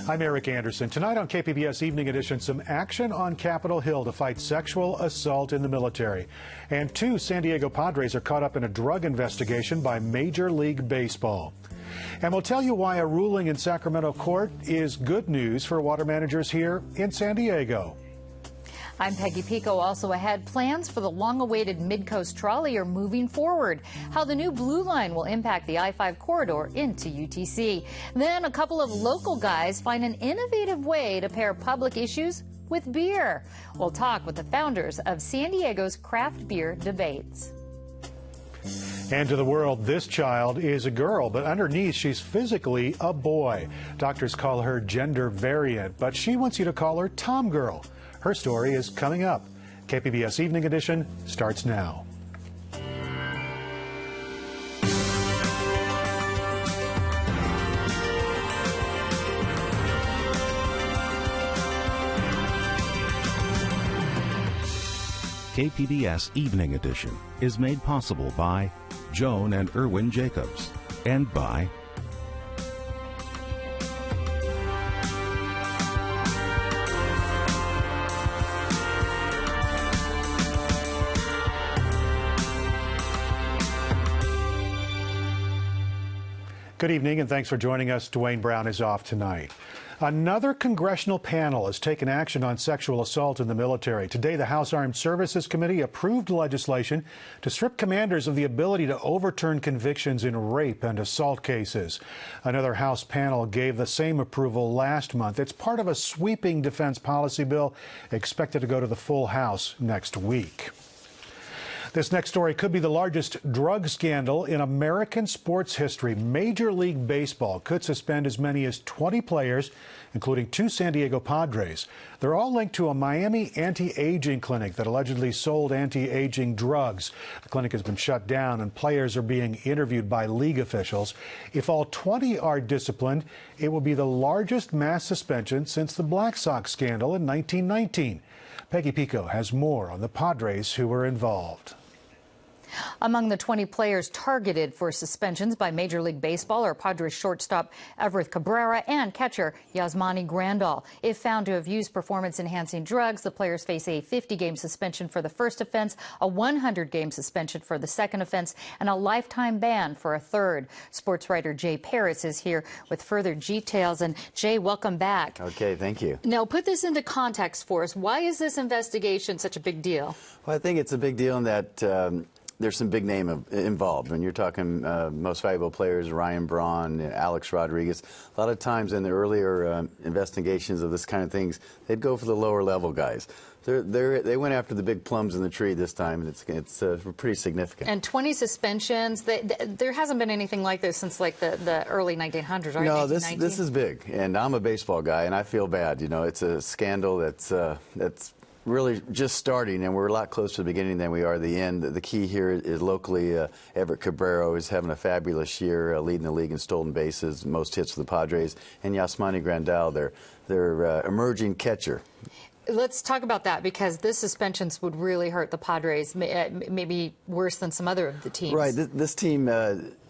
I'm Eric Anderson. Tonight on KPBS Evening Edition, some action on Capitol Hill to fight sexual assault in the military. And 2 San Diego Padres are caught up in a drug investigation by Major League Baseball. And we'll tell you why a ruling in Sacramento court is good news for water managers here in San Diego. I'm Peggy Pico. Also ahead, plans for the long-awaited Midcoast trolley are moving forward. How the new Blue Line will impact the I-5 corridor into UTC. Then a couple of local guys find an innovative way to pair public issues with beer. We'll talk with the founders of San Diego's craft beer debates. And to the world, this child is a girl, but underneath she's physically a boy. Doctors call her gender variant, but she wants you to call her Tom Girl. Her story is coming up. KPBS Evening Edition starts now. KPBS Evening Edition is made possible by Joan and Irwin Jacobs and by Good evening, and thanks for joining us. Dwayne Brown is off tonight. Another congressional panel has taken action on sexual assault in the military. Today, the House Armed Services Committee approved legislation to strip commanders of the ability to overturn convictions in rape and assault cases. Another House panel gave the same approval last month. It's part of a sweeping defense policy bill expected to go to the full House next week. This next story could be the largest drug scandal in American sports history. Major League Baseball could suspend as many as 20 players, including 2 San Diego Padres. They're all linked to a Miami anti-aging clinic that allegedly sold anti-aging drugs. The clinic has been shut down, and players are being interviewed by league officials. If all 20 are disciplined, it will be the largest mass suspension since the Black Sox scandal in 1919. Peggy Pico has more on the Padres who were involved. Among the 20 players targeted for suspensions by Major League Baseball are Padres shortstop Everth Cabrera and catcher Yasmani Grandal. If found to have used performance-enhancing drugs, the players face a 50-game suspension for the first offense, a 100-game suspension for the second offense, and a lifetime ban for a third. Sports writer Jay Paris is here with further details. And Jay, welcome back. Okay, thank you. Now, put this into context for us. Why is this investigation such a big deal? Well, I think it's a big deal in that there's some big name involved. When you're talking most valuable players, Ryan Braun, Alex Rodriguez, a lot of times in the earlier investigations of this kind of things, they'd go for the lower level guys. They went after the big plums in the tree this time, and it's pretty significant. And 20 suspensions. There hasn't been anything like this since like the early 1900s, right? No, this is big, and I'm a baseball guy, and I feel bad. You know, it's a scandal that's really just starting, and we're a lot closer to the beginning than we are the end. The key here is locally, Everth Cabrera is having a fabulous year, leading the league in stolen bases, most hits for the Padres, and Yasmani Grandal, their emerging catcher. Let's talk about that, because this suspensions would really hurt the Padres, maybe worse than some other of the teams. Right. This team,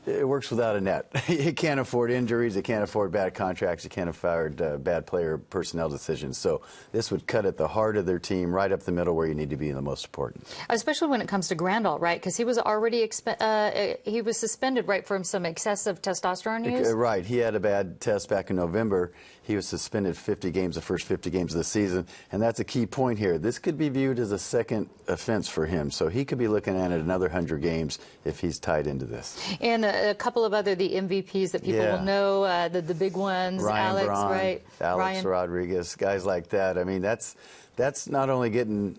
it works without a net. It can't afford injuries. It can't afford bad contracts. It can't afford bad player personnel decisions. So this would cut at the heart of their team, right up the middle where you need to be the most important. Especially when it comes to Grandal, right? Because he was already he was suspended, right, from some excessive testosterone use? Right. He had a bad test back in November. He was suspended 50 games, the first 50 games of the season. And that's a key point here. This could be viewed as a second offense for him. So he could be looking at another 100 games if he's tied into this. And a couple of other, the MVPs that people will know, the big ones, Ryan Alex, Braun, right? Alex Rodriguez, guys like that. I mean, that's not only getting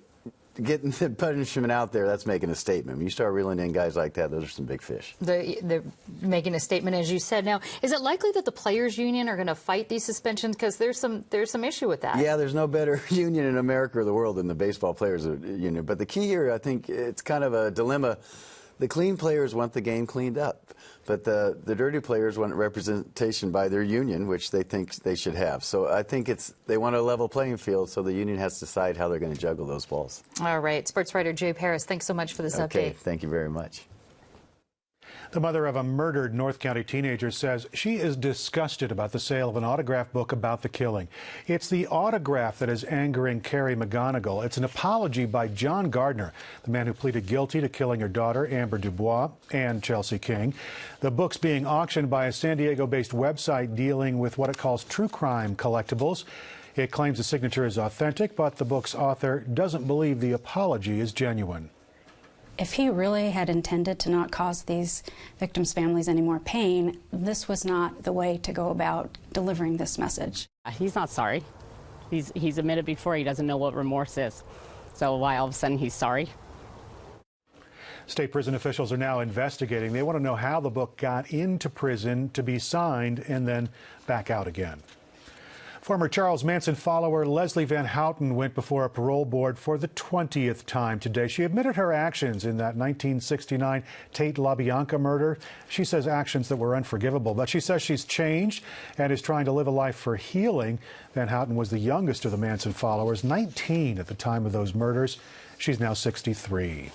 the punishment out there, that's making a statement. When you start reeling in guys like that, those are some big fish. They're making a statement, as you said. Now, is it likely that the players' union are going to fight these suspensions? Because there's some issue with that. Yeah, there's no better union in America or the world than the baseball players' union. But the key here, I think, it's kind of a dilemma. The clean players want the game cleaned up, but the dirty players want representation by their union, which they think they should have. So I think they want a level playing field, so the union has to decide how they're going to juggle those balls. All right. Sports writer Jay Paris, thanks so much for this update. Okay, thank you very much. The mother of a murdered North County teenager says she is disgusted about the sale of an autograph book about the killing. It's the autograph that is angering Carrie McGonigal. It's an apology by John Gardner, the man who pleaded guilty to killing her daughter, Amber Dubois, and Chelsea King. The book's being auctioned by a San Diego-based website dealing with what it calls true crime collectibles. It claims the signature is authentic, but the book's author doesn't believe the apology is genuine. If he really had intended to not cause these victims' families any more pain, this was not the way to go about delivering this message. He's not sorry. He's admitted before he doesn't know what remorse is. So why all of a sudden he's sorry? State prison officials are now investigating. They want to know how the book got into prison to be signed and then back out again. Former Charles Manson follower Leslie Van Houten went before a parole board for the 20th time today. She admitted her actions in that 1969 Tate LaBianca murder. She says actions that were unforgivable, but she says she's changed and is trying to live a life for healing. Van Houten was the youngest of the Manson followers, 19 at the time of those murders. She's now 63.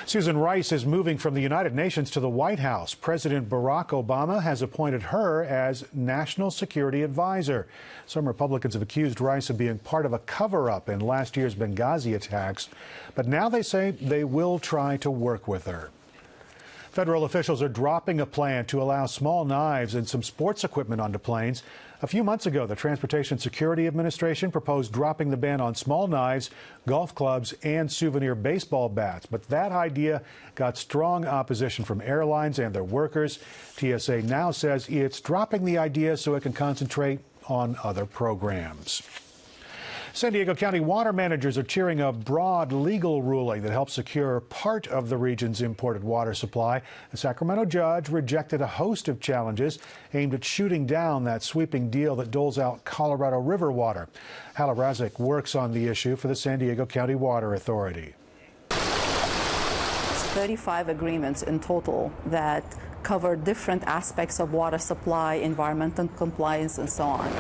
Susan Rice is moving from the United Nations to the White House. President Barack Obama has appointed her as National Security Advisor. Some Republicans have accused Rice of being part of a cover-up in last year's Benghazi attacks, but now they say they will try to work with her. Federal officials are dropping a plan to allow small knives and some sports equipment onto planes. A few months ago, the Transportation Security Administration proposed dropping the ban on small knives, golf clubs, and souvenir baseball bats. But that idea got strong opposition from airlines and their workers. TSA now says it's dropping the idea so it can concentrate on other programs. San Diego County water managers are cheering a broad legal ruling that helps secure part of the region's imported water supply. A Sacramento judge rejected a host of challenges aimed at shooting down that sweeping deal that doles out Colorado River water. Hala Razik works on the issue for the San Diego County Water Authority. 35 agreements in total that cover different aspects of water supply, environmental compliance, and so on.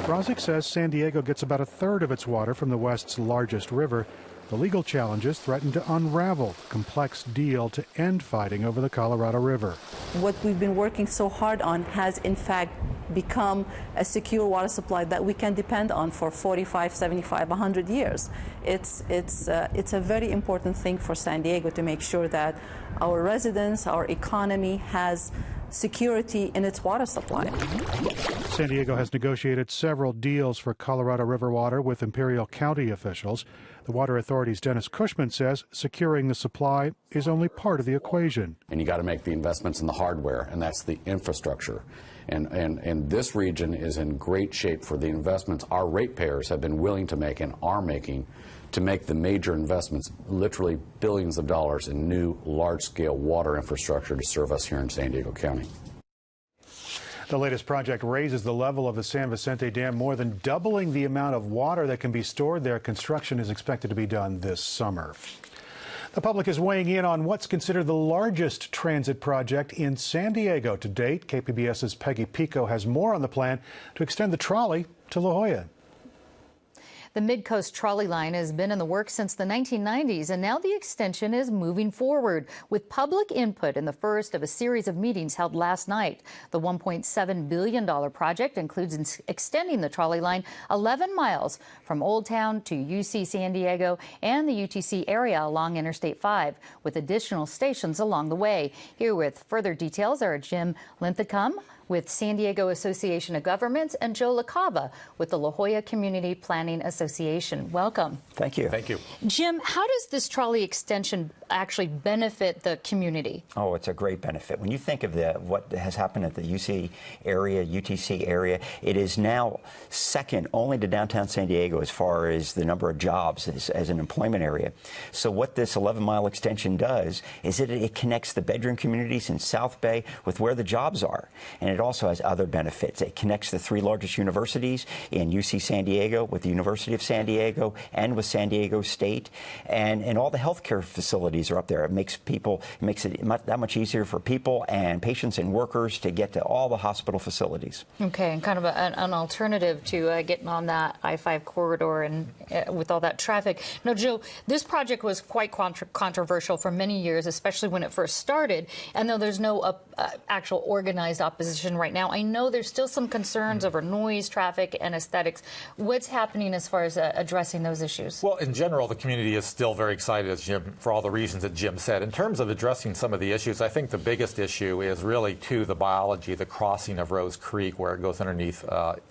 Razik says San Diego gets about a third of its water from the West's largest river. The legal challenges threaten to unravel the complex deal to end fighting over the Colorado River. What we've been working so hard on has in fact become a secure water supply that we can depend on for 45, 75, 100 years. It's a very important thing for San Diego to make sure that our residents, our economy has security in its water supply. San Diego has negotiated several deals for Colorado River water with Imperial County officials. The Water Authority's Dennis Cushman says securing the supply is only part of the equation. And you got to make the investments in the hardware, and that's the infrastructure. And this region is in great shape for the investments our ratepayers have been willing to make and are making to make the major investments, literally billions of dollars in new large-scale water infrastructure to serve us here in San Diego County. The latest project raises the level of the San Vicente Dam, more than doubling the amount of water that can be stored there. Construction is expected to be done this summer. The public is weighing in on what's considered the largest transit project in San Diego to date. KPBS's Peggy Pico has more on the plan to extend the trolley to La Jolla. The Midcoast trolley line has been in the works since the 1990s, and now the extension is moving forward with public input in the first of a series of meetings held last night. The $1.7 billion project includes extending the trolley line 11 miles from Old Town to UC San Diego and the UTC area along Interstate 5, with additional stations along the way. Here with further details are Jim Linthicum with San Diego Association of Governments and Joe LaCava with the La Jolla Community Planning Association. Welcome. Thank you. Thank you. Jim, how does this trolley extension actually benefit the community? Oh, it's a great benefit. When you think of what has happened at the UC area, UTC area, it is now second only to downtown San Diego as far as the number of jobs as an employment area. So what this 11-mile extension does is it connects the bedroom communities in South Bay with where the jobs are. And it also has other benefits. It connects the three largest universities in UC San Diego with the University of San Diego and with San Diego State, and all the healthcare facilities are up there. It makes it that much easier for people and patients and workers to get to all the hospital facilities. Okay, and kind of an alternative to getting on that I-5 corridor and with all that traffic. Now, Joe, this project was quite controversial for many years, especially when it first started. And though there's no actual organized opposition right now, I know there's still some concerns over noise, traffic, and aesthetics. What's happening as far as addressing those issues? Well, in general, the community is still very excited, as Jim, for all the reasons that Jim said. In terms of addressing some of the issues, I think the biggest issue is really the biology, the crossing of Rose Creek, where it goes underneath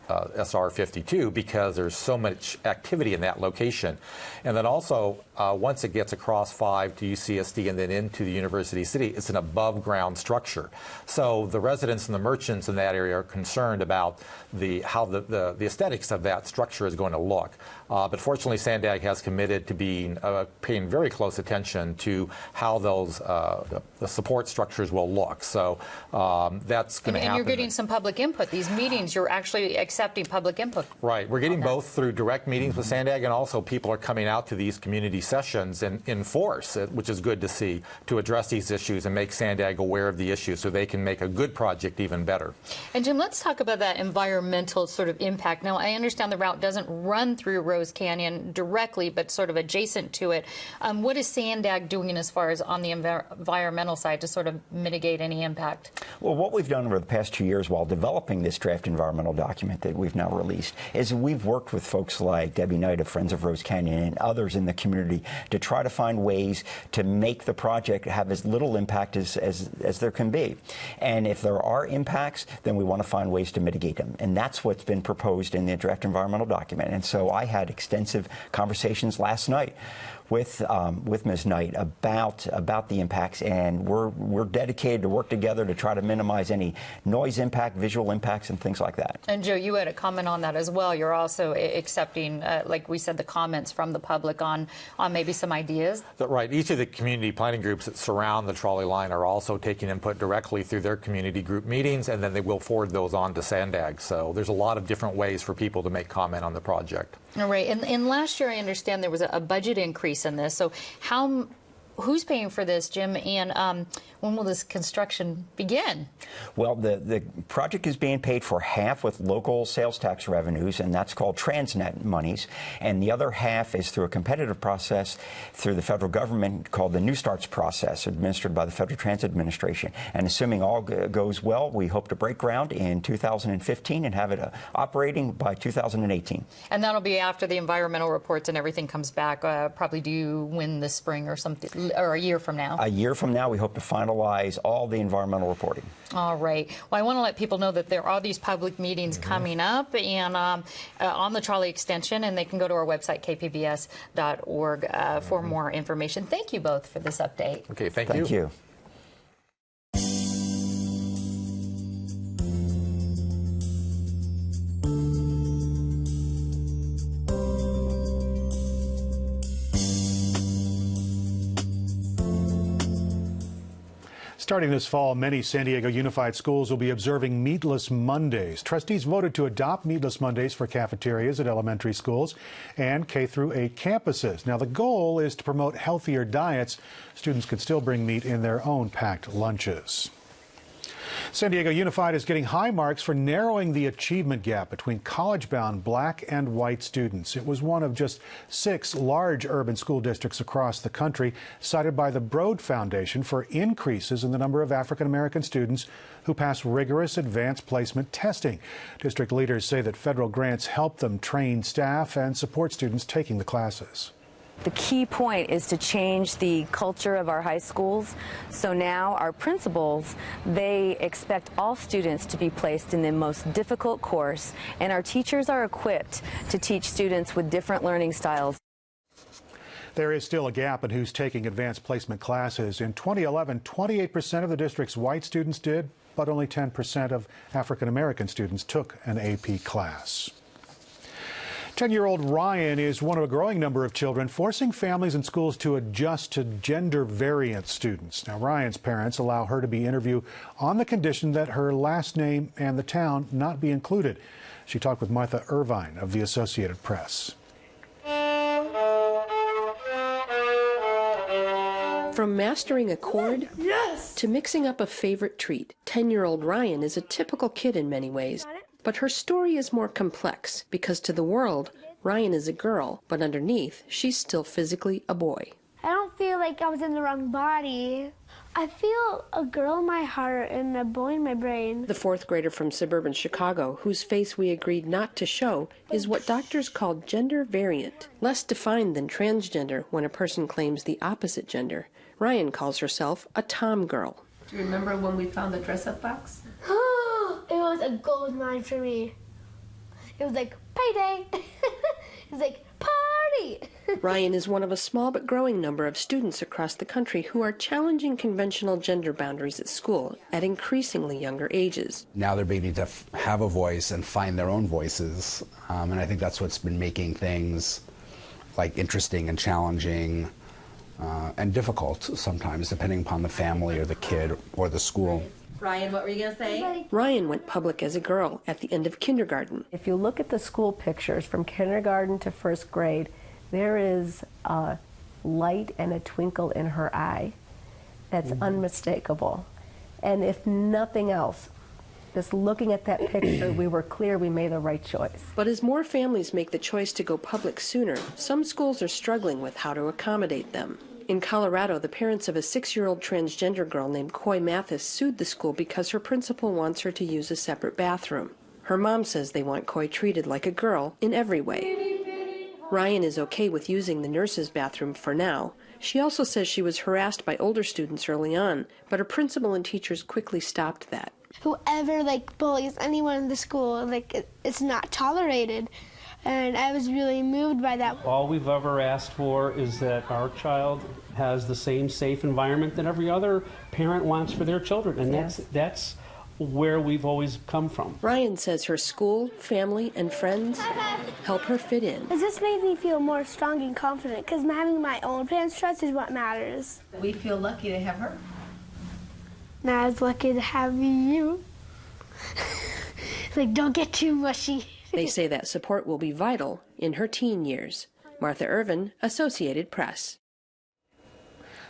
SR 52, because there's so much activity in that location. And then also, once it gets across 5 to UCSD and then into the University City, it's an above-ground structure. So the residents and the merchants in that area are concerned about how the aesthetics of that structure is going to look. But fortunately, Sandag has committed to paying very close attention to how those the support structures will look. So that's going to happen. And you're getting some public input. These meetings, you're actually accepting public input. Right. We're getting both through direct meetings with Sandag, and also people are coming out to these community sessions in force, which is good to see, to address these issues and make Sandag aware of the issues so they can make a good project even better. And Jim, let's talk about that environmental sort of impact. Now, I understand the route doesn't run through Rose Canyon directly, but sort of adjacent to it. What is Sandag doing as far as on the environmental side to sort of mitigate any impact? Well, what we've done over the past 2 years while developing this draft environmental document that we've now released is we've worked with folks like Debbie Knight of Friends of Rose Canyon and others in the community to try to find ways to make the project have as little impact as there can be. And if there are impacts, then we want to find ways to mitigate them. And that's what's been proposed in the draft environmental document. And so I had extensive conversations last night with Ms. Knight about the impacts, and we're dedicated to work together to try to minimize any noise impact, visual impacts, and things like that. And Joe, you had a comment on that as well. You're also accepting, like we said, the comments from the public on maybe some ideas. Right. Each of the community planning groups that surround the trolley line are also taking input directly through their community group meetings, and then they will forward those on to Sandag. So there's a lot of different ways for people to make comment on the project. All right. And last year, I understand there was a budget increase in this. So who's paying for this, Jim, and when will this construction begin? Well, the project is being paid for half with local sales tax revenues, and that's called Transnet monies, and the other half is through a competitive process through the federal government called the New Starts process, administered by the Federal Transit Administration. And assuming all goes well, we hope to break ground in 2015 and have it operating by 2018. And that'll be after the environmental reports and everything comes back, probably due when this spring or something, or a year from now? A year from now, we hope to finalize all the environmental reporting. All right. Well, I want to let people know that there are these public meetings coming up and on the trolley extension, and they can go to our website, kpbs.org, for more information. Thank you both for this update. Okay, thank you. Thank you. Starting this fall, many San Diego Unified schools will be observing Meatless Mondays. Trustees voted to adopt Meatless Mondays for cafeterias at elementary schools and K-8 campuses. Now, the goal is to promote healthier diets. Students can still bring meat in their own packed lunches. San Diego Unified is getting high marks for narrowing the achievement gap between college-bound black and white students. It was one of just 6 large urban school districts across the country cited by the Broad Foundation for increases in the number of African-American students who pass rigorous advanced placement testing. District leaders say that federal grants help them train staff and support students taking the classes. The key point is to change the culture of our high schools. So now our principals, they expect all students to be placed in the most difficult course, and our teachers are equipped to teach students with different learning styles. There is still a gap in who's taking advanced placement classes. In 2011, 28% of the district's white students did, but only 10% of African American students took an AP class. 10-year-old Ryan is one of a growing number of children forcing families and schools to adjust to gender-variant students. Now, Ryan's parents allow her to be interviewed on the condition that her last name and the town not be included. She talked with Martha Irvine of the Associated Press. From mastering a chord to mixing up a favorite treat, 10-year-old Ryan is a typical kid in many ways. But her story is more complex because to the world, Ryan is a girl, but underneath, she's still physically a boy. I don't feel like I was in the wrong body. I feel a girl in my heart and a boy in my brain. The fourth grader from suburban Chicago, whose face we agreed not to show, is what doctors call gender variant, less defined than transgender when a person claims the opposite gender. Ryan calls herself a tom girl. Do you remember when we found the dress-up box? It was a gold mine for me. It was like payday. It was like party. Ryan is one of a small but growing number of students across the country who are challenging conventional gender boundaries at school at increasingly younger ages. Now they're beginning to have a voice and find their own voices, and I think that's what's been making things like interesting and challenging and difficult sometimes, depending upon the family or the kid or the school. Ryan, what were you going to say? Ryan went public as a girl at the end of kindergarten. If you look at the school pictures from kindergarten to first grade, there is a light and a twinkle in her eye that's unmistakable. And if nothing else, just looking at that picture, we were clear we made the right choice. But as more families make the choice to go public sooner, some schools are struggling with how to accommodate them. In Colorado, the parents of a 6-year-old transgender girl named Coy Mathis sued the school because her principal wants her to use a separate bathroom. Her mom says they want Coy treated like a girl in every way. Ryan is okay with using the nurse's bathroom for now. She also says she was harassed by older students early on, but her principal and teachers quickly stopped that. Whoever bullies anyone in the school, it's not tolerated. And I was really moved by that. All we've ever asked for is that our child has the same safe environment that every other parent wants for their children, and that's where we've always come from. Ryan says her school, family, and friends help her fit in. This made me feel more strong and confident because having my own parents' trust is what matters. We feel lucky to have her. Now I was lucky to have you. Don't get too mushy. They say that support will be vital in her teen years. Martha Irvine, Associated Press.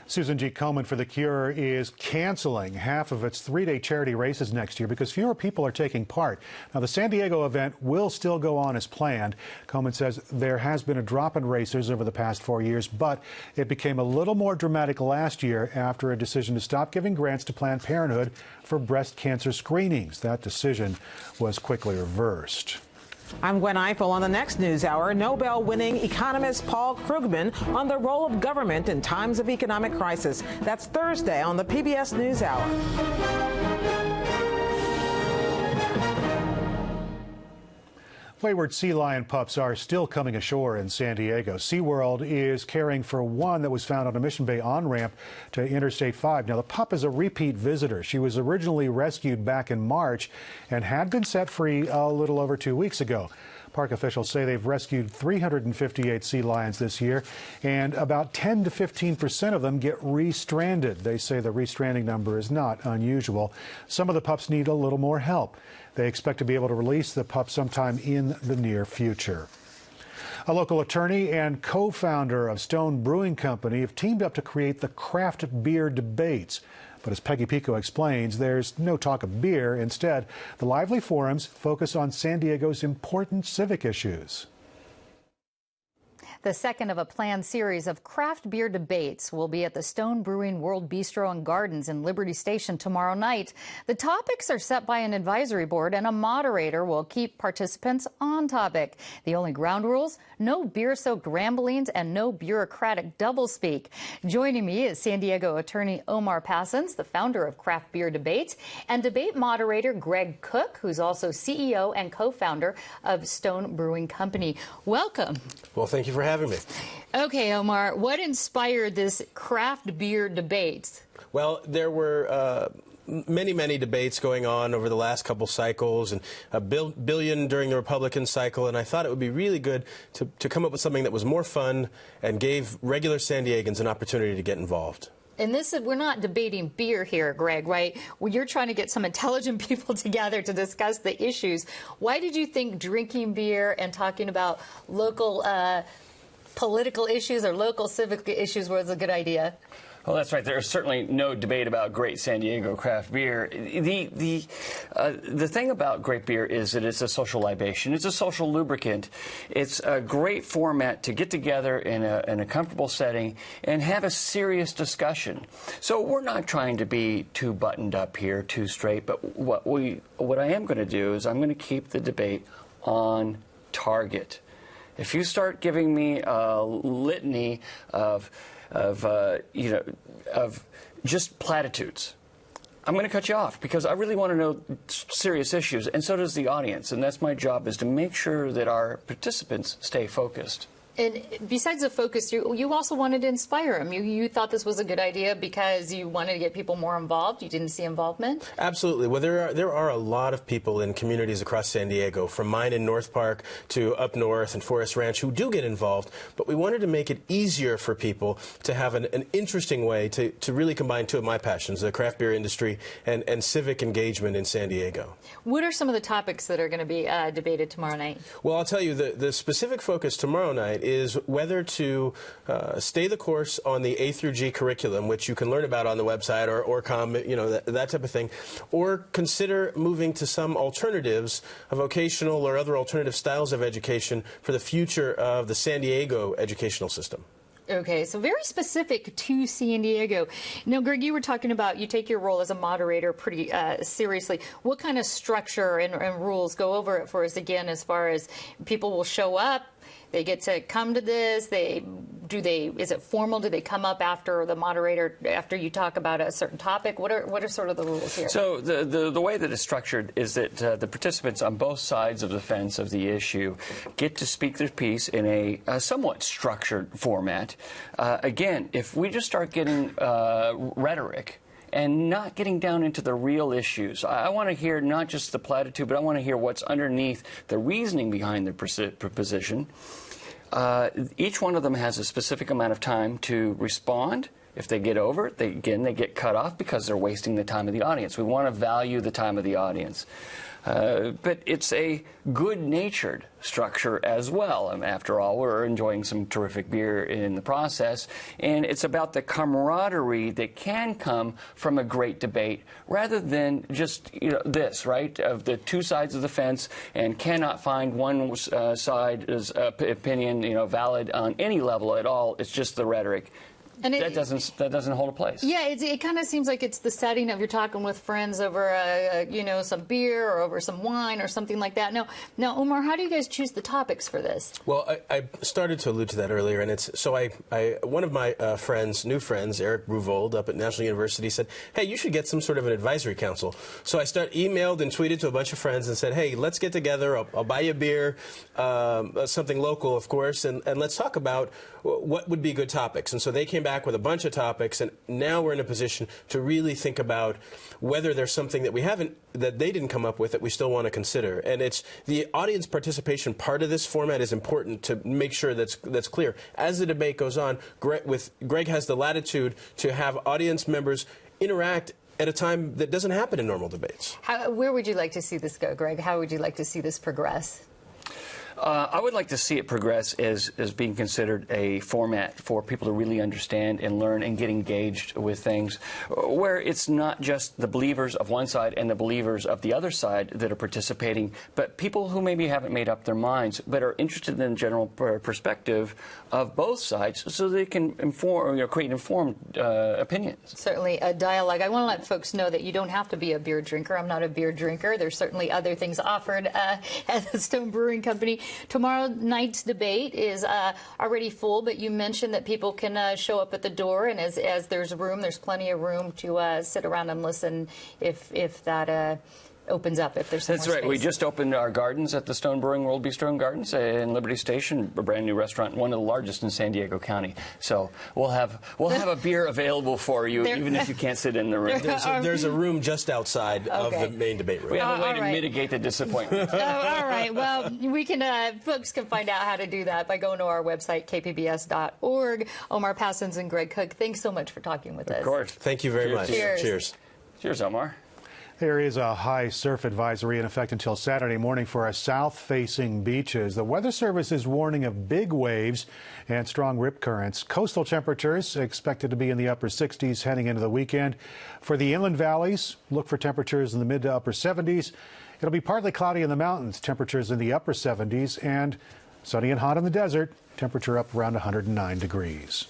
Susan G. Komen for The Cure is canceling half of its 3-day charity races next year because fewer people are taking part. Now, the San Diego event will still go on as planned. Komen says there has been a drop in racers over the past 4 years, but it became a little more dramatic last year after a decision to stop giving grants to Planned Parenthood for breast cancer screenings. That decision was quickly reversed. I'm Gwen Eiffel. On the next News Hour, Nobel-winning economist Paul Krugman on the role of government in times of economic crisis. That's Thursday on the PBS News Hour. Wayward sea lion pups are still coming ashore in San Diego. SeaWorld is caring for one that was found on a Mission Bay on-ramp to Interstate 5. Now, the pup is a repeat visitor. She was originally rescued back in March and had been set free a little over 2 weeks ago. Park officials say they've rescued 358 sea lions this year, and about 10 to 15% of them get restranded. They say the restranding number is not unusual. Some of the pups need a little more help. They expect to be able to release the pup sometime in the near future. A local attorney and co-founder of Stone Brewing Company have teamed up to create the craft beer debates. But as Peggy Pico explains, there's no talk of beer. Instead, the lively forums focus on San Diego's important civic issues. The second of a planned series of craft beer debates will be at the Stone Brewing World Bistro and Gardens in Liberty Station tomorrow night. The topics are set by an advisory board, and a moderator will keep participants on topic. The only ground rules: no beer-soaked ramblings and no bureaucratic doublespeak. Joining me is San Diego attorney Omar Passons, the founder of Craft Beer Debates, and debate moderator Greg Cook, who's also CEO and co-founder of Stone Brewing Company. Welcome. Well, thank you for having me. Okay, Omar, what inspired this craft beer debates? Well, there were many debates going on over the last couple cycles, and a billion during the Republican cycle, and I thought it would be really good to come up with something that was more fun and gave regular San Diegans an opportunity to get involved. And we're not debating beer here, Greg, right? Well, you're trying to get some intelligent people together to discuss the issues. Why did you think drinking beer and talking about local political issues or local civic issues was a good idea? Well, that's right. There's certainly no debate about great San Diego craft beer. The thing about great beer is that it's a social libation. It's a social lubricant. It's a great format to get together in a comfortable setting and have a serious discussion. So we're not trying to be too buttoned up here, too straight. But what I am going to do is I'm going to keep the debate on target. If you start giving me a litany of just platitudes, I'm going to cut you off because I really want to know serious issues, and so does the audience. And that's my job, is to make sure that our participants stay focused. And besides the focus, you also wanted to inspire them. You thought this was a good idea because you wanted to get people more involved. You didn't see involvement? Absolutely. Well, there are a lot of people in communities across San Diego, from mine in North Park to up north and Forest Ranch, who do get involved. But we wanted to make it easier for people to have an interesting way to really combine two of my passions, the craft beer industry and civic engagement in San Diego. What are some of the topics that are going to be debated tomorrow night? Well, I'll tell you, the specific focus tomorrow night is whether to stay the course on the A through G curriculum, which you can learn about on the website or come, that type of thing, or consider moving to some alternatives, vocational or other alternative styles of education for the future of the San Diego educational system. Okay, so very specific to San Diego. Now, Greg, you were talking about you take your role as a moderator pretty seriously. What kind of structure and rules? Go over it for us again, as far as people will show up. They get to come to this. Is it formal? Do they come up after the moderator, after you talk about a certain topic? What are sort of the rules here? So the way that it's structured is that the participants on both sides of the fence of the issue get to speak their piece in a somewhat structured format. Again, if we just start getting rhetoric and not getting down into the real issues, I want to hear not just the platitude, but I want to hear what's underneath the reasoning behind their position. Each one of them has a specific amount of time to respond. If they get over it, they get cut off because they're wasting the time of the audience. We want to value the time of the audience. But it's a good-natured structure as well. After all, we're enjoying some terrific beer in the process, and it's about the camaraderie that can come from a great debate, rather than just this, right, of the two sides of the fence, and cannot find one side's opinion valid on any level at all. It's just the rhetoric. And that doesn't hold a place. Yeah, it kind of seems like it's the setting of you're talking with friends over some beer or over some wine or something like that. Now, Omar, how do you guys choose the topics for this? Well, I started to allude to that earlier, and one of my new friends, Eric Bruvold, up at National University, said, "Hey, you should get some sort of an advisory council." So I emailed and tweeted to a bunch of friends and said, "Hey, let's get together. I'll buy you a beer, something local, of course, and let's talk about what would be good topics." And so they came back with a bunch of topics, and now we're in a position to really think about whether there's something that they didn't come up with that we still want to consider. And it's the audience participation part of this format is important to make sure that's clear. As the debate goes on, Greg has the latitude to have audience members interact at a time that doesn't happen in normal debates. Where would you like to see this go, Greg? How would you like to see this progress? I would like to see it progress as being considered a format for people to really understand and learn and get engaged with things, where it's not just the believers of one side and the believers of the other side that are participating, but people who maybe haven't made up their minds but are interested in the general perspective of both sides, so they can create informed opinions. Certainly a dialogue. I want to let folks know that you don't have to be a beer drinker. I'm not a beer drinker. There's certainly other things offered at the Stone Brewing Company. Tomorrow night's debate is already full, but you mentioned that people can show up at the door, and as there's room, there's plenty of room to sit around and listen if that opens up, if there's some That's more right. We space. just opened our gardens at the Stone Brewing World Bistro and Gardens in Liberty Station, a brand new restaurant, one of the largest in San Diego County. So we'll have a beer available for you, even if you can't sit in the room. There's a room just outside of the main debate room. We have a way to right. mitigate the disappointment. All right. Well, we can. Folks can find out how to do that by going to our website, kpbs.org. Omar Passons and Greg Cook, thanks so much for talking with us. Of course. Thank you very much. Cheers. Cheers. Cheers, Omar. There is a high surf advisory in effect until Saturday morning for our south-facing beaches. The Weather Service is warning of big waves and strong rip currents. Coastal temperatures expected to be in the upper 60s heading into the weekend. For the inland valleys, look for temperatures in the mid to upper 70s. It'll be partly cloudy in the mountains, temperatures in the upper 70s, and sunny and hot in the desert, temperature up around 109 degrees.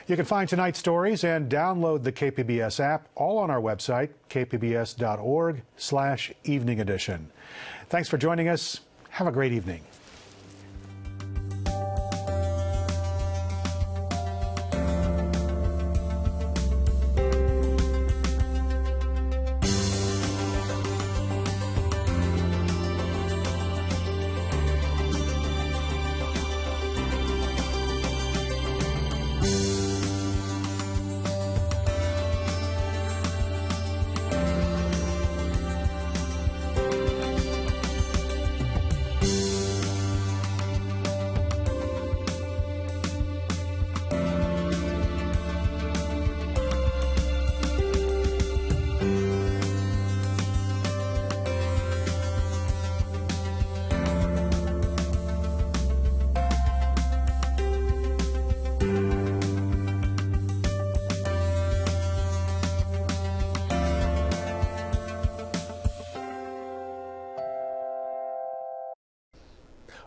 You can find tonight's stories and download the KPBS app all on our website, kpbs.org/evening edition. Thanks for joining us. Have a great evening.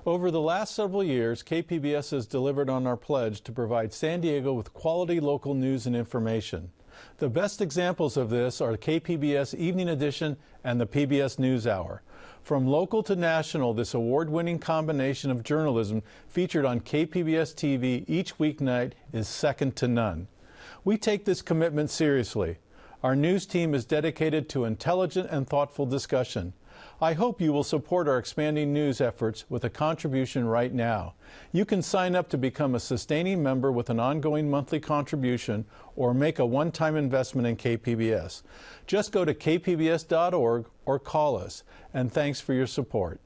Over the last several years, KPBS has delivered on our pledge to provide San Diego with quality local news and information. The best examples of this are the KPBS Evening Edition and the PBS NewsHour. From local to national, this award-winning combination of journalism featured on KPBS TV each weeknight is second to none. We take this commitment seriously. Our news team is dedicated to intelligent and thoughtful discussion. I hope you will support our expanding news efforts with a contribution right now. You can sign up to become a sustaining member with an ongoing monthly contribution or make a one-time investment in KPBS. Just go to kpbs.org or call us, and thanks for your support.